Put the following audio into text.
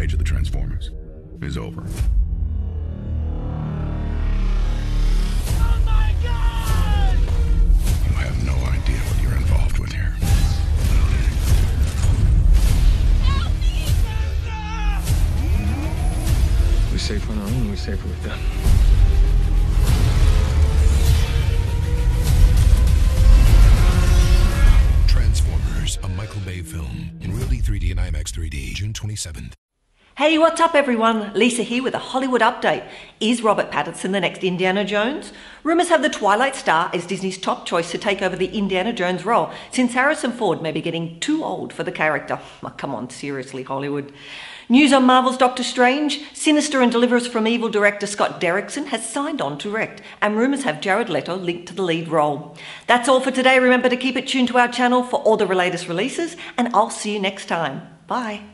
stage of the Transformers is over. Oh my God! You have no idea what you're involved with here. Help me, Santa! We're safe on our own, we're safer with them. Transformers, a Michael Bay film. In Real D3D and IMAX 3D, June 27th. Hey, what's up everyone? Lisa here with a Hollywood update. Is Robert Pattinson the next Indiana Jones? Rumours have the Twilight star as Disney's top choice to take over the Indiana Jones role, since Harrison Ford may be getting too old for the character. Oh, come on, seriously, Hollywood. News on Marvel's Doctor Strange. Sinister and Deliver Us from Evil director Scott Derrickson has signed on to direct, and rumours have Jared Leto linked to the lead role. That's all for today. Remember to keep it tuned to our channel for all the latest releases, and I'll see you next time. Bye.